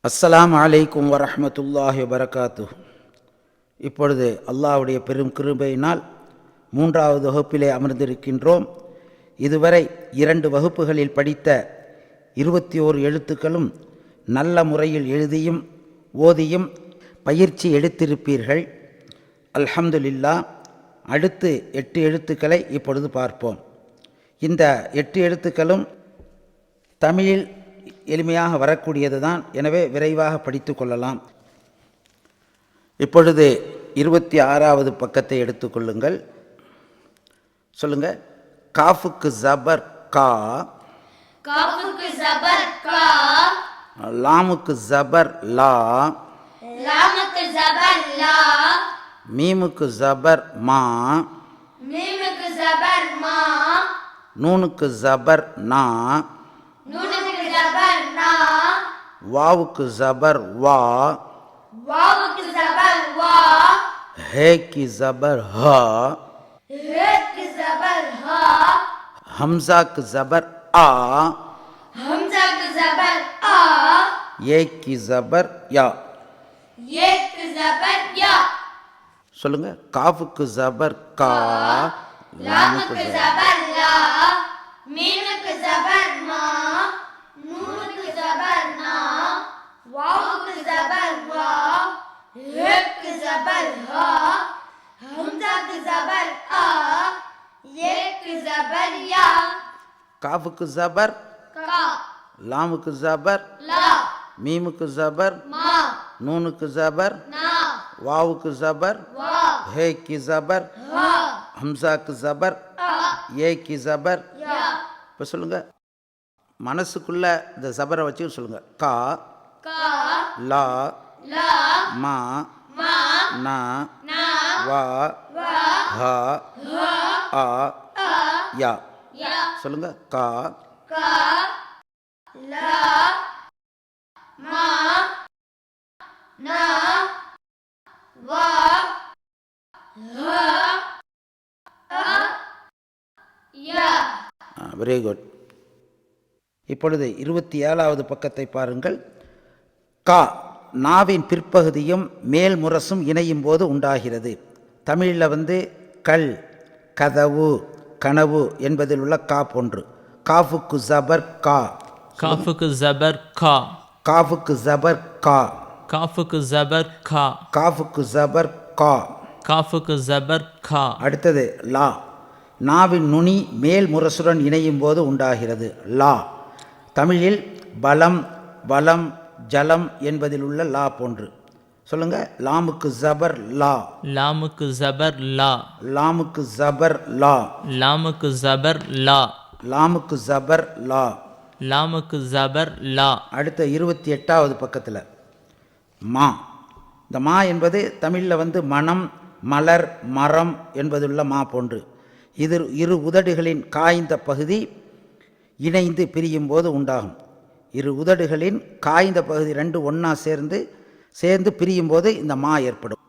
அஸ்ஸலாமு அலைக்கும் வரஹ்மத்துல்லாஹி வபரகாத்துஹு. இப்பொழுது அல்லாஹ்வுடைய பெரும் கிருபையினால் 3வது வகுப்பிலே அமர்ந்திருக்கின்றோம். இதுவரை 2 வகுப்புகளில் படித்த 21 எழுத்துக்களும் நல்ல முறையில் எழுதியும் ஓதியும் பயிற்சி எடுத்திருப்பீர்கள். அல்ஹம்துலில்லாஹ். அடுத்து 8 எழுத்துக்களை இப்பொழுது பார்ப்போம். இந்த 8 எழுத்துக்களும் தமிழில் எளிமையாக வரக்கூடியது தான். எனவே விரைவாக படித்து கொள்ளலாம். இப்பொழுது 26வது பக்கத்தை எடுத்துக்கொள்ளுங்கள். சொல்லுங்க. காஃபுக்கு ஜபர் கா, காஃபுக்கு ஜபர் கா, லாமுக்கு ஜபர் லா, லாமுக்கு ஜபர் லா, மீமுக்கு ஜபர் மா, மீமுக்கு ஜபர் மா, நூனுக்கு ஜபர் நா, நூனுக்கு ஜபர் நா, வாவுக்கு ஜபர் வா, வாவுக்கு ஜபர் வா, ஹேக்கு ஜபர் ஹா, ஹேக்கு ஜபர் ஹா, ஹம்சாக்கு ஜபர் ஆ, ஹம்சாக்கு ஜபர் ஆ, ஏக்கு ஜபர் யா. ஏக்கு ஜபர் யா. சொல்லுங்க. காஃபுக்கு ஜபர் கா, லாமுக்கு ஜபர் லா, மீமுக்கு ஜபர் மா, நூனுக்கு ஜபர் நா, வாவுக்கு ஜபர் வா, ஹேக்கு ஜபர் ஹா, ஹம்சாக்கு ஜபர் ஆ, ஏக்கு ஜபர் யா. காஃபுக்கு ஜபர், கா, லாமுக்கு ஜபர், லா, மீமுக்கு ஜபர், மா, நூனுக்கு ஜபர், நா, வாவுக்கு ஜபர், வா, ஹேக்கு ஜபர், ஹா, ஹம்சாக்கு ஜபர், ஆ, ஏக்கு ஜபர். யா. இப்போ சொல்லுங்க. மனசுக்குள்ள இந்த ஜபரை வச்சு சொல்லுங்க. கா, கா, லா, லா, மா, மா, நா, நா, வா, வா, ஹா, ஹா, ஆ, ஆ, யா. யா. சொல்லுங்க. கா, கா, லா, மா, நா, வா, ஹா, ஆ, யா. Very good. இப்பொழுது 27வது பக்கத்தை பாருங்கள். கா, நாவின் பிற்பகுதியும் மேல் முரசும் இணையும் போது உண்டாகிறது. தமிழில் கல், கதவு, கனவு என்பதில் உள்ள கா போன்று. காஃபுக்கு ஜபர் கா, காஃபுக்கு ஜபர் கா, காஃபுக்கு ஜபர் கா, காஃபுக்கு ஜபர் கா, காஃபுக்கு ஜபர் கா. காஃபுக்கு ஜபர் கா. அடுத்தது லா, நாவின் நுனி மேல் முரசுடன் இணையும் போது உண்டாகிறது. லா, தமிழில் பலம், வலம், ஜலம் என்பதில் உள்ள லா போன்று. சொல்லுங்க. லாமுக்கு ஜபர் லா, லாமுக்கு ஜபர் லா, லாமுக்கு ஜபர் லா, லாமுக்கு ஜபர் லா, லாமுக்கு ஜபர் லா. லாமுக்கு ஜபர் லா. அடுத்த 28வது பக்கத்தில் மா. இந்த மா என்பது தமிழில் மனம், மலர், மரம் என்பதுள்ள மா போன்று. இது இரு உதடுகளின் காய்ந்த பகுதி இணைந்து பிரியும் போது உண்டாகும். இரு உதடுகளின் காய்ந்த பகுதி 2 ஒன்றா சேர்ந்து பிரியும் போது இந்த மா ஏற்படும்.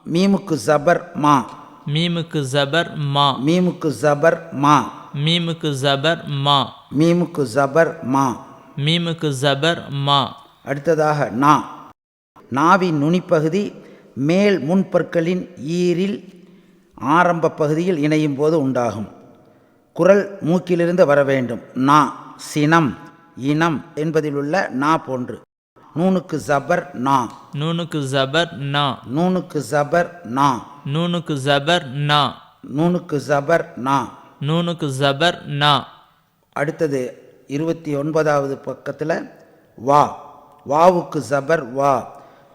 மீமுக்கு ஜபர் மா, மீமுக்கு ஜபர் மா, மீமுக்கு ஜபர் மா, மீமுக்கு ஜபர் மா, மீமுக்கு ஜபர் மா. மீமுக்கு ஜபர் மா. அடுத்ததாக நா, நாவின் நுனிப்பகுதி மேல் முன்பற்களின் ஈரில் ஆரம்ப பகுதியில் இணையும் போது உண்டாகும். குரல் மூக்கிலிருந்து வர வேண்டும். நா, சினம், இனம் என்பதில் உள்ள நா போன்று. நூனுக்கு ஜபர் நா, நூனுக்கு ஜபர் நா, நூனுக்கு ஜபர் நா, நூனுக்கு ஜபர் நா, நூனுக்கு ஜபர் நா. நூனுக்கு ஜபர் நா. அடுத்தது 29வது பக்கத்தில் வா, வாவுக்கு ஜபர் வா.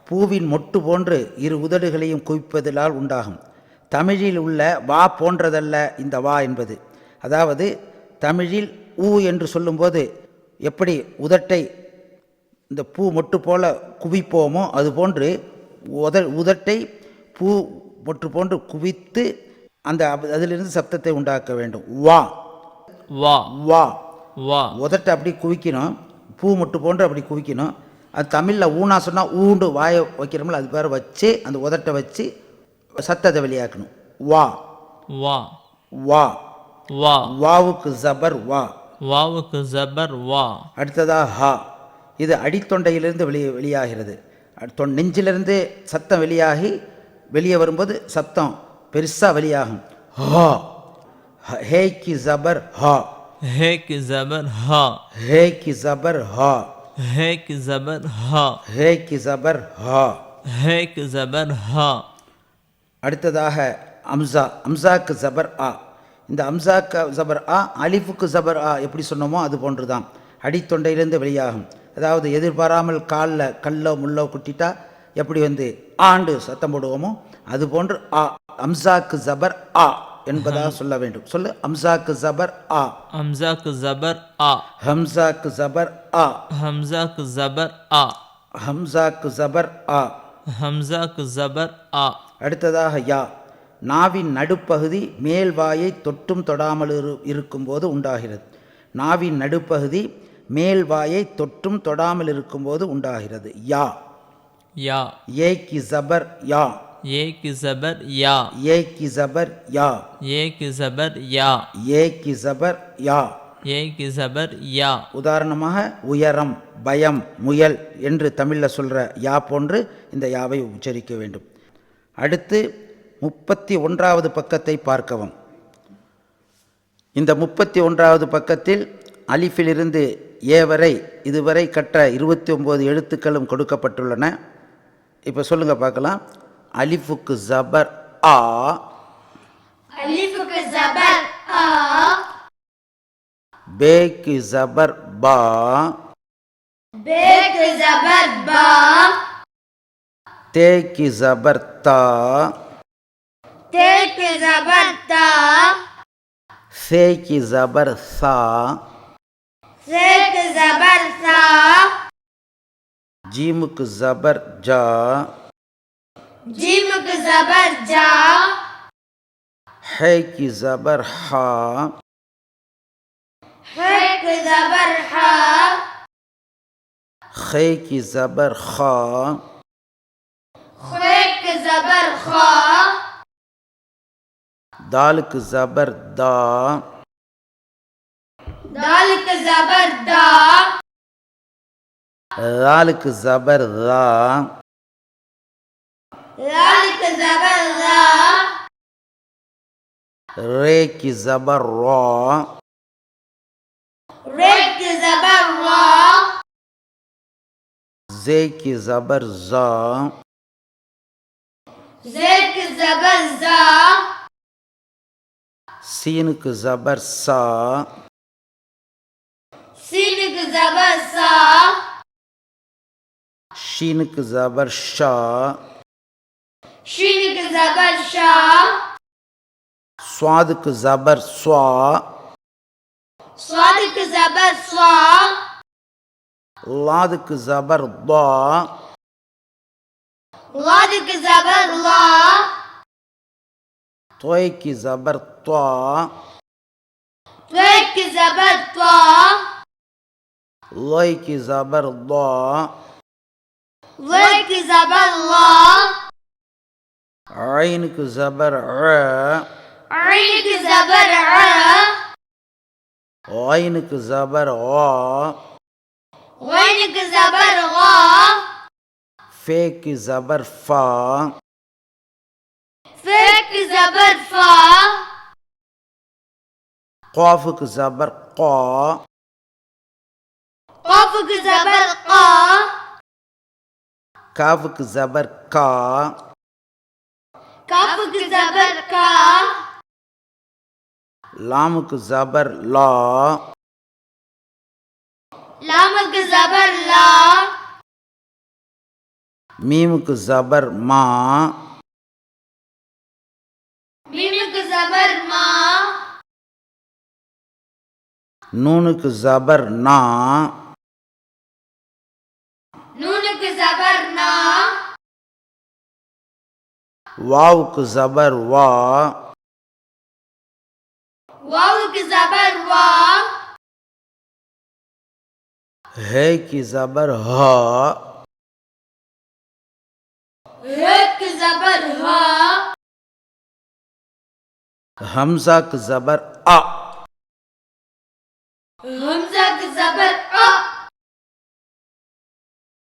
பூவின் மொட்டு போன்று இரு உதடுகளையும் குவிப்பதால் உண்டாகும். தமிழில் உள்ள வா போன்றதல்ல இந்த வா என்பது. அதாவது தமிழில் ஊ என்று சொல்லும்போது எப்படி உதட்டை இந்த பூ மொட்டு போல குவிப்போமோ அதுபோன்று உதட்டை பூ மொட்டு போன்று குவித்து அதிலிருந்து சப்தத்தை உண்டாக்க வேண்டும். வா, வா, வா. வா. உதட்டை அப்படி குவிக்கணும், பூ மொட்டு போன்று அப்படி குவிக்கணும். அது தமிழில் ஊனா சொன்னால் ஊண்டு வாயை வைக்கிறோம்ல, அது பேர் வச்சு அந்த உதட்டை வச்சு சத்தத்தை வெளியாக்கணும். வா, வா, வா, வா. வாவுக்கு ஜபர் வா. வாவுக்கு ஜபர் வா. அடுத்ததா ஹா, இது அடித்தொண்டையிலிருந்து வெளியாகிறது. நெஞ்சிலிருந்து சத்தம் வெளியாகி வெளியே வரும்போது சத்தம் பெருசாக வெளியாகும். ஹா. ஹே கி ஜபர் ஹா. हे की जबर हा. ஹே கி ஜபர் ஹா. हे की जबर हा. ஹே கி ஜபர் ஹா. हे की जबर हा. அடுத்ததாக அம்சா. அம்சாக்கு ஜபர் ஆ. இந்த அம்சாக்கு ஜபர் ஆ, அலிஃபுக்கு ஜபர் ஆ எப்படி சொன்னோமோ அது போன்று தான் அடித்தொண்டையிலிருந்து வெளியாகும். அதாவது எதிர்பாராமல் காலில் கல்லோ முள்ளோ குட்டிட்டா எப்படி ஆண்டு சத்தம் போடுவோமோ அதுபோன்று ஆ. அம்சாக்கு ஜபர் ஆ என்பதாக சொல்ல வேண்டும். சொல்லு. அம்சாக்கு ஜபர் ஆ. हमजा की जबर आ. ஹம்சாக்கு ஜபர் ஆ. हमजा की जबर आ. ஹம்சாக்கு ஜபர் ஆ. हमजा की जबर आ. அடுத்ததாக யா. நாவின் நடுப்பகுதி மேல் வாயை தொட்டும் தொடாமல் இருக்கும்போது உண்டாகிறது. நாவின் நடுப்பகுதி மேல் வாயை தொட்டும் தொடாமல் இருக்கும்போது உண்டாகிறது. யா. या. ஏ கி ஜபர் யா. ये की जबर या. ஏ கி ஜபர் யா. ये की जबर या. ஏ கி ஜபர் யா. ये की जबर या. உதாரணமாக உயரம், பயம், முயல் என்று தமிழில் சொல்கிற யா போன்று இந்த யாவை உச்சரிக்க வேண்டும். அடுத்து 31வது பக்கத்தை பார்க்கவும். இந்த 31வது பக்கத்தில் அலிஃபிலிருந்து ஏ வரை இதுவரை கற்ற 29 எழுத்துக்களும் கொடுக்கப்பட்டுள்ளன. இப்போ சொல்லுங்க பார்க்கலாம். அலிஃபுக்கு ஜபர் ஆ. அலிஃபுக்கு ஜபர் ஆ. பேக்கு ஜபர் பா. பேக்கு ஜபர் பா. தேக்கு ஜபர் தா. தேக்கு ஜபர் தா. சேக்கு ஜபர் சா. சேக்கு ஜபர் சா. ஜீமுக்கு ஜபர் ஜா. ஜீமுக்கு ஜபர் ஜா. ஹேக்கு ஜபர் ஹா. ஹேக்கு ஜபர் ஹா. ஹேக்கு ஜபர் ஹா. ஹேக்கு ஜபர் ஹா. தாலுக்கு ஜபர் தா. தாலுக்கு ஜபர் தா. ராலுக்கு ஜபர் ரா. லாலுக்கு ஜபர் ரா. ரேக்கு ஜபர் ரா. ரேக்கு ஜபர் ரா. ஜேக்கு ஜபர் ஜா. ஜேக்கு ஜபர் ஜா. சீனுக்கு ஜபர் சா. சீனுக்கு ஜபர் சா. ஷீனுக்கு ஜபர் ஷா. ஷீனுக்கு ஜபர் ஷா. ஸ்வாதுக்கு ஜபர் ஸ்வா. ஸ்வாதுக்கு ஜபர் ஸ்வா. லாதுக்கு ஜபர் தா. லாதுக்கு ஜபர் லா. தொய்க்கு ஜபர் துவா. துவைக்கு ஜபர் துவா. லைக்கு ஜபர் தா. லைக்கு ஜபர் லா. ஐனுக்கு ஜபர் அ. ஐனுக்கு ஜபர் அ. ஐனுக்கு ஜபர் ஆ. ஐனுக்கு ஜபர் ஆ. ஃபேக்கு ஜபர் ஃபா. ஃபேக்கு ஜபர் ஃபா. காஃபுக்கு ஜபர் கா. காஃபுக்கு ஜபர் கா. காஃபுக்கு ஜபர் கா. காஃபுக்கு ஜபர் கா. லாமுக்கு ஜபர் லா. லாமுக்கு ஜபர் லா. மீமுக்கு ஜபர் மா. மீமுக்கு ஜபர் மா. நூனுக்கு ஜபர் நா. நூனுக்கு ஜபர் நா. வாவுக்கு ஜபர் வா. வாவுக்கு ஜபர் வா. ஹேக்கு ஜபர் ஹா. ஹேக்கு ஜபர் ஹா. ஹம்சாக்கு ஜபர் ஆ. ஹம்சாக்கு ஜபர் ஆ.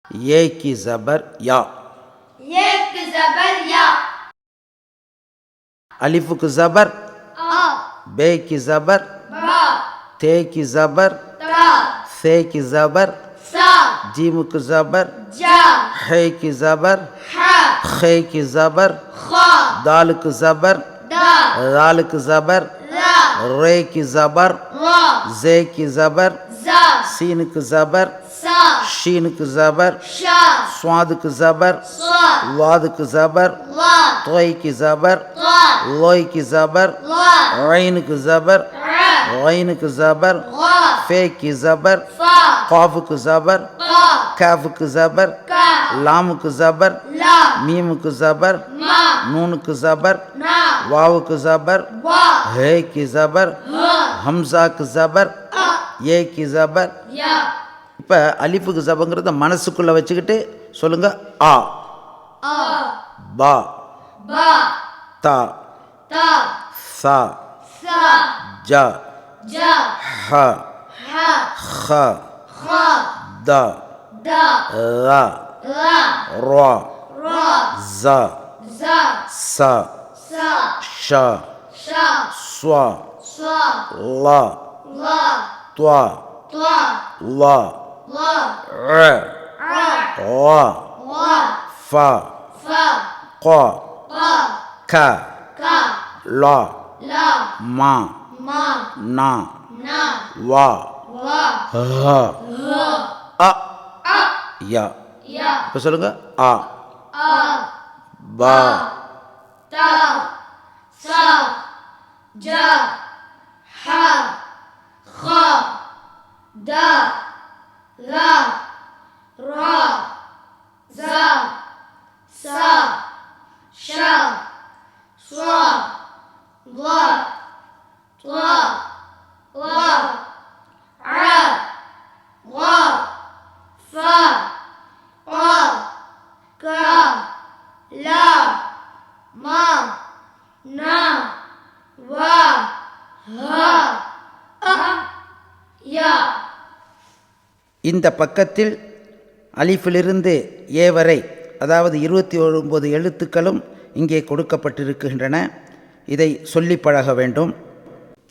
ये की ज़बर या, ये की ज़बर या, अलिफ की ज़बर आ, बे की ज़बर बा, ते की ज़बर ता, से की ज़बर सा, जीम की ज़बर जा, है की ज़बर हा, खे की ज़बर खा, दाल की ज़बर दा, राल की ज़बर रा, रे की ज़बर रा, जे की ज़बर जा, सीन की ज़बर सा, शीन की ज़बर शा, स्वाद की ज़बर स्वा, वाद की ज़बर वा, तोय की ज़बर वा, लोय की ज़बर वा, रैन की ज़बर रा, गैन की ज़बर वा, फे की ज़बर फा, क़ाफ की ज़बर qa, काफ की ज़बर का, लाम की ज़बर ला, मीम की ज़बर मा, नून की ज़बर ना, वाव की ज़बर वा, है की ज़बर हा, ஹம்சா की ज़बर आ, ஏ की ज़बर या, இப்போ அலிஃபுக்கு ஸபங்கிறத மனசுக்குள்ளே வச்சுக்கிட்டு சொல்லுங்க ஆ आ, பா बा, தா ता, சா सा, ஜா जा, ஹ हा, ஹ खा, த दा, ரா ला, ரா रा, ஸ za, ச सा, ஷ शा, ஸ்வா स्वा, லா ला, துவா त्वा, லா ला, ர आ, வா वा, ஃபா फा, கா पा, க का, லா ला, மா मा, நா ना, வா वा, ஹ அ आ, யா या, இப்போ சொல்லுங்க ஆ आ, பா ता, सा, जा, हा, खा, दा, ला, रा, जा, सा, शा, स्वा, ला, त्वा, ला, आ, वा, फा, qa, का, ला, मा, ना, वा, हा, आ, या. இந்த பக்கத்தில் அலிஃபிலிருந்து ஏ வரை அதாவது 29 எழுத்துக்களும் இங்கே கொடுக்கப்பட்டிருக்கின்றன. இதை சொல்லி பழக வேண்டும்.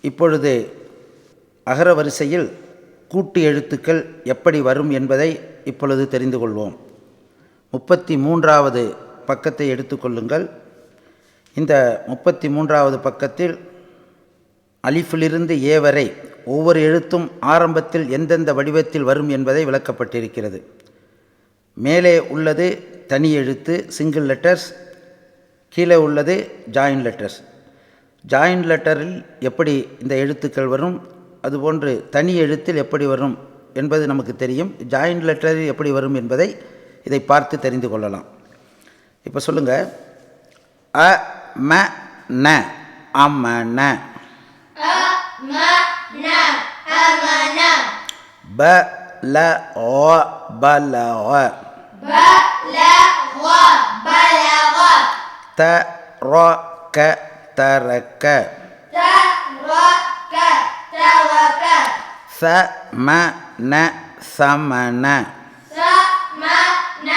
இப்பொழுது அகர வரிசையில் கூட்டு எழுத்துக்கள் எப்படி வரும் என்பதை இப்பொழுது தெரிந்து கொள்வோம். 33வது பக்கத்தை எடுத்துக்கொள்ளுங்கள். இந்த 33வது பக்கத்தில் அலிஃபிலிருந்து ஏ வரை ஒவ்வொரு எழுத்தும் ஆரம்பத்தில் எந்தெந்த வடிவத்தில் வரும் என்பதை விளக்கப்பட்டிருக்கிறது. மேலே உள்ளது தனி எழுத்து சிங்கிள் லெட்டர்ஸ், கீழே உள்ளது ஜாயின் லெட்டர்ஸ். ஜாயின் லெட்டரில் எப்படி இந்த எழுத்துக்கள் வரும், அதுபோன்று தனி எழுத்தில் எப்படி வரும் என்பது நமக்கு தெரியும். ஜாயின் லெட்டரில் எப்படி வரும் என்பதை இதை பார்த்து தெரிந்து கொள்ளலாம். இப்போ சொல்லுங்கள். அ ம ந அமன, அ ம ந அமன, ப ல ஒ பலவ, ப ல வ பலவ, த ர க தரக்க, த ர க தவக, ச ம ந சமன, ச ம ந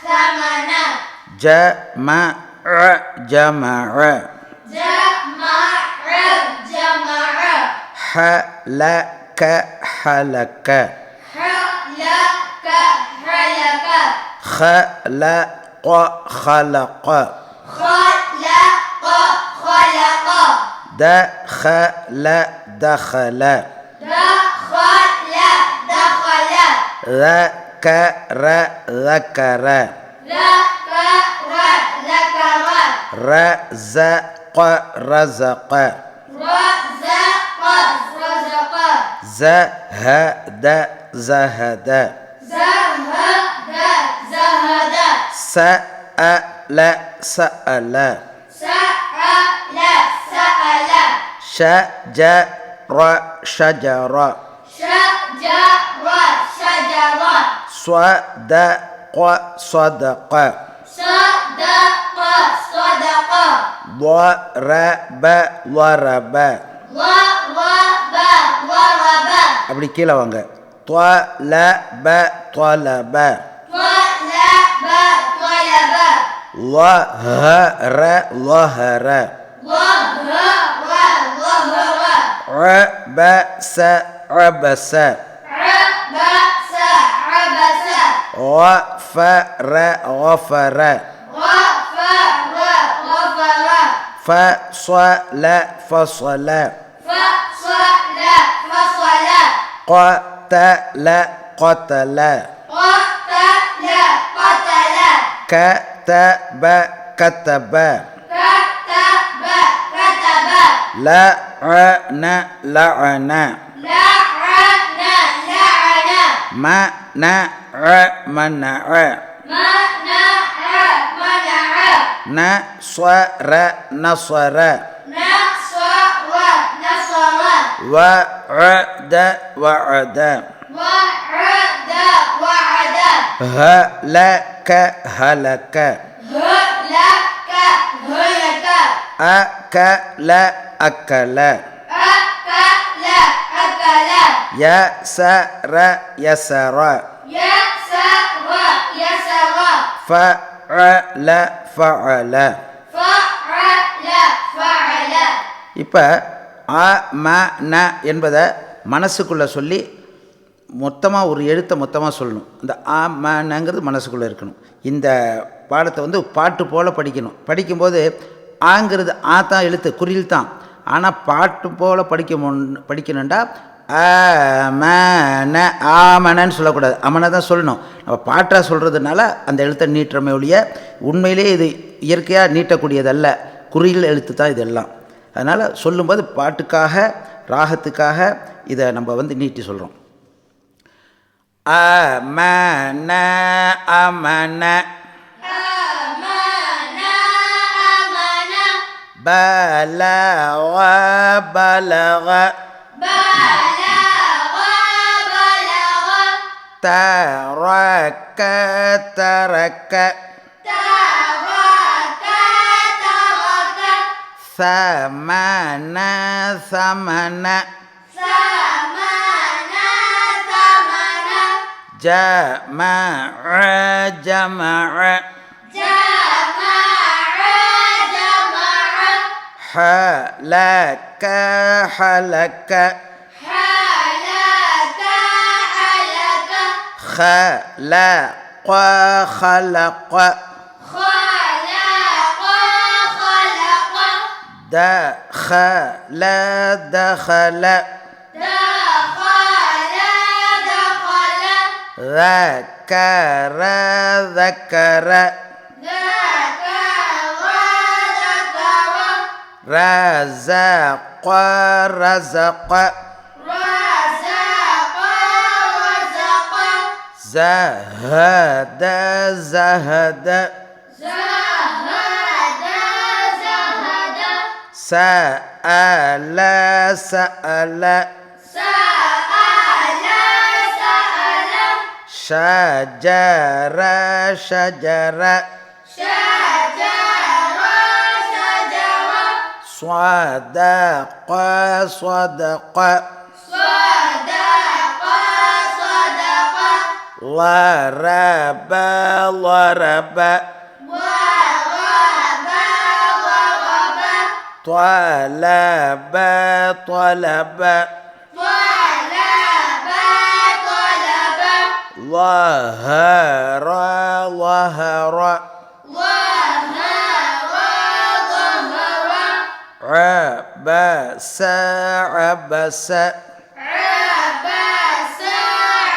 சமன, ஜ ம ழ ஜமழ, ஜ ம ழ ஜமழ, ஹ ல க ஹலக்க, ஹ ல க ஹலக, خ ل ق خلق، خ ل ق خلق، د خ ل دخل، د خ ل دخل، ذ ك ر ذكر، ذ ك ر ذكر، ر ز ق رزق، ر ز ق رزق، ز ه د زهد، ز ه د زهد، س أ ل سأل، س ع ل سأل، ش ج ر شجر، ش ج ر شجر، ص د ق صدق، ص د ق صدق، ضرب ضرب. ضرب ضرب، அப்படி கீழே வாங்க. த்வலப த்வலப, طلب ظهر ظهر ظهر ظهر عبس عبس عبس عبس غفر غفر غفر غفر فصل فصل فصل فصل قتل قتل قتل قتل كتب كتب كتب كتب لعن لعن لعن لعن منع منع منع منع نصر نصر نصر نصر وعد وعد وعد وعد هلك هلك هلك هلك أكل أكل أكل أكل يسر يسر يسر يسر فعل فعل فعل فعل இப்போ அ ம ந என்பதை மனசுக்குள்ளே சொல்லி மொத்தமாக ஒரு எழுத்தை மொத்தமாக சொல்லணும். இந்த ஆ ம நங்கிறது மனசுக்குள்ளே இருக்கணும். இந்த பாடத்தை வந்து பாட்டு போல் படிக்கணும். படிக்கும்போது ஆங்கிறது ஆ தான் எழுத்து குறில் தான். ஆனால் பாட்டு போல் படிக்கணுண்டா ஆமன ஆமனன்னு சொல்லக்கூடாது, அமனை தான் சொல்லணும். நம்ம பாட்டாக சொல்கிறதுனால அந்த எழுத்தை நீட்டுறமே ஒழிய உண்மையிலே இது இயற்கையாக நீட்டக்கூடியதல்ல, குறியில் எழுத்து தான் இதெல்லாம். அதனால் சொல்லும்போது பாட்டுக்காக ராகத்துக்காக இதை நம்ம வந்து நீட்டி சொல்கிறோம். அமன அமன أمن أمن பலவ பலவ بلغ بلغ தரக்க தரக்க ترك ترك சமன சமன ثمن ثمن ஜமஅ ஜமஅ جمع جمع حلك حلك حلك حلك خلق خلق خلق خلق دخل دخل دخل دخل ذكر ذكر ذكر ذكر رزق رزق رزق رزق زهد زهد زهد زهد سأل سأل سأل سأل شجر شجر شجر شجر صدق صدق صدق صدق ضرب ضرب ضرب ضرب طلب طلب طلب طلب ظهر ظهر ظهر ظهر عبس عبس عبس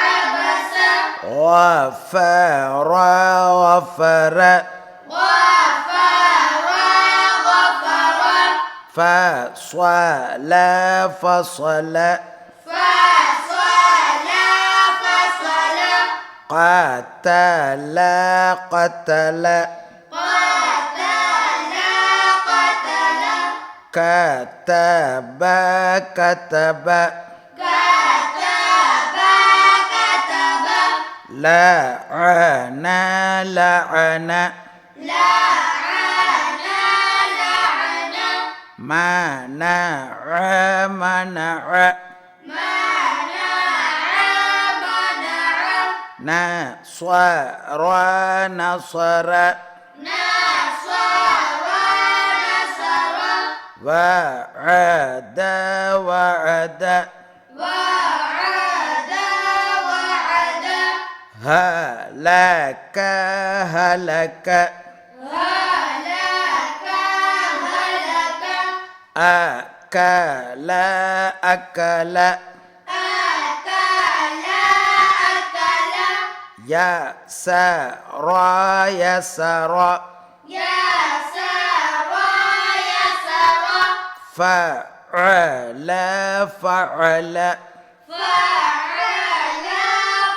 عبس غفر غفر غفر غفر فصل فصل فصل فصل قتل قتل قتل قتل كتب كتب كتب كتب لعن لعن لعن لعن منع منع منع منع نصر نصر نصر وعد وعد وعد وعد هلك هلك هلك هلك أكل أكل أكل أكل يسر يسر يسر يسر فعل فعل فعل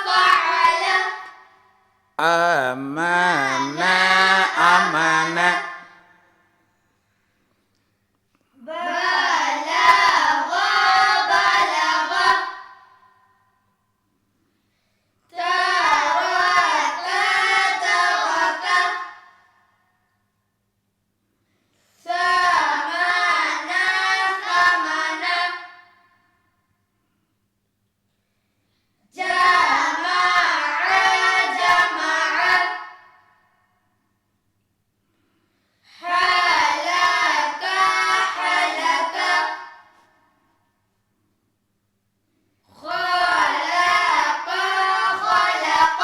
فعل أمن أمن بلغ بلغ ترك ترك ثمن ثمن جمع جمع حلك حلك خلق خلق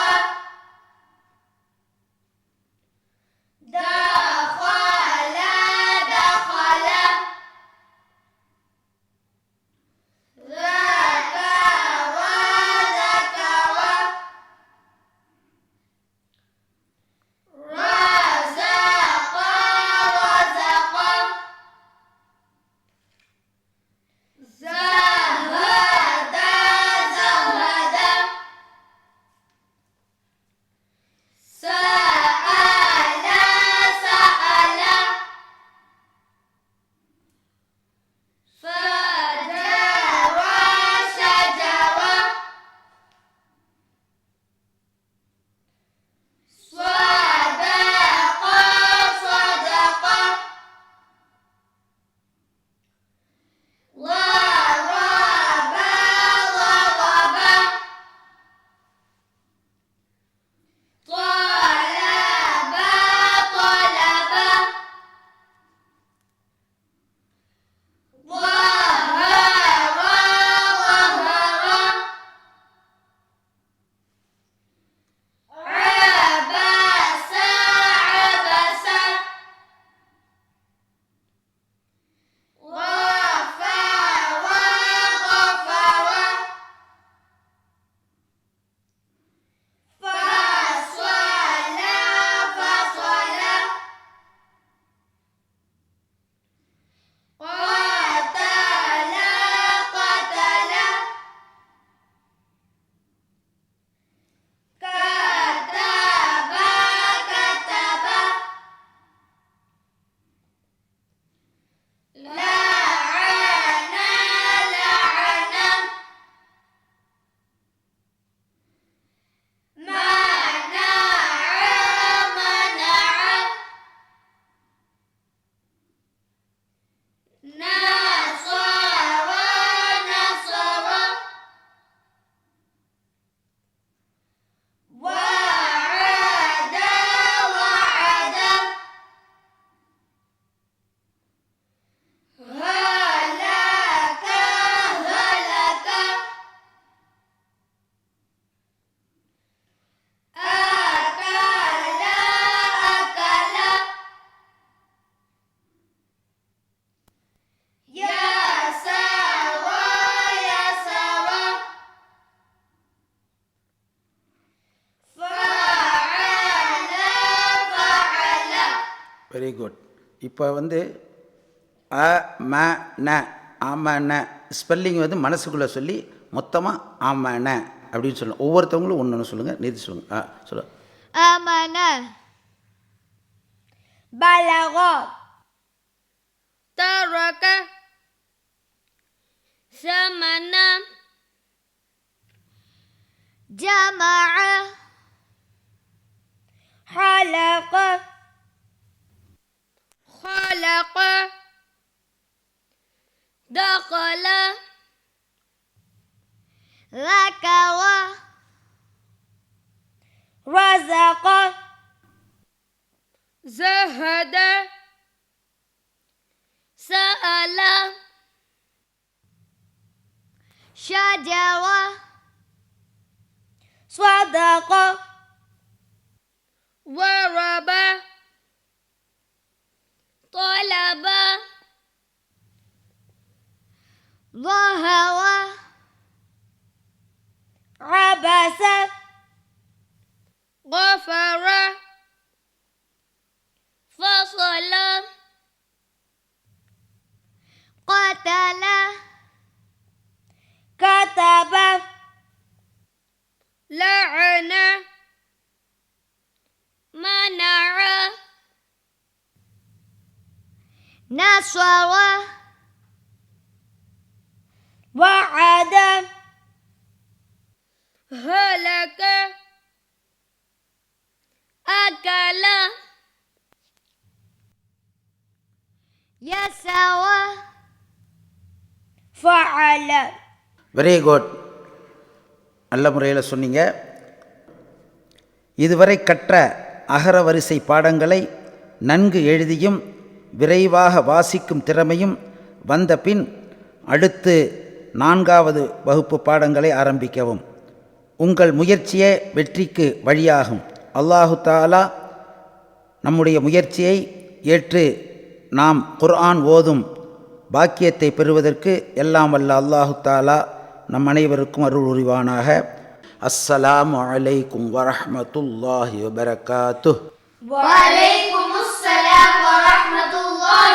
دخل دخل ذكر ذكر رزق رزق زهد زهد سأل سأل فجر شجر صدق صدق ضرب ضرب طلب طلب ظهر ظهر عبس عبس غفر غفر فصل فصل قتل قتل كتب كتب لعن لعن منع منع نصر نصر وعد وعد هلك هلك أكل أكل يسر يسر فعل فعل. Very good. இப்போ வந்து அ ம ந ஆமன ஸ்பெல்லிங் வந்து மனசுக்குள்ளே சொல்லி மொத்தமாக ஆமன அப்படின்னு சொல்லணும். ஒவ்வொருத்தவங்களும் ஒன்று ஒன்று சொல்லுங்கள், நிறுத்தி சொல்லுங்கள். சொல்லுங்கள். آمن بلغ ترك ثمن جمع حلق خلق دخل ذكر رزق زهد سأل سأل شجرة صدق ضرب طلب ظهر عبس غفر فصل قتل كتب لعن منع نصر وعد هلك أكل يسر فعل. வெரி குட், நல்ல முறையில் சொன்னீங்க. இதுவரை கற்ற அகர வரிசை பாடங்களை நன்கு எழுதியும் விரைவாக வாசிக்கும் திறமையும் வந்த பின் அடுத்து 4வது வகுப்பு பாடங்களை ஆரம்பிக்கவும். உங்கள் முயற்சியே வெற்றிக்கு வழியாகும். அல்லாஹு தஆலா நம்முடைய முயற்சியை ஏற்று நாம் குர்ஆன் ஓதும் பாக்கியத்தை பெறுவதற்கு எல்லாம் வல்ல அல்லாஹு தஆலா நம் அனைவருக்கும் அருள் புரிவானாக. அஸ்ஸலாமு அலைக்கும் வரஹ்மத்துல்லாஹி வபரகாத்துஹ். وعليكم السلام ورحمة الله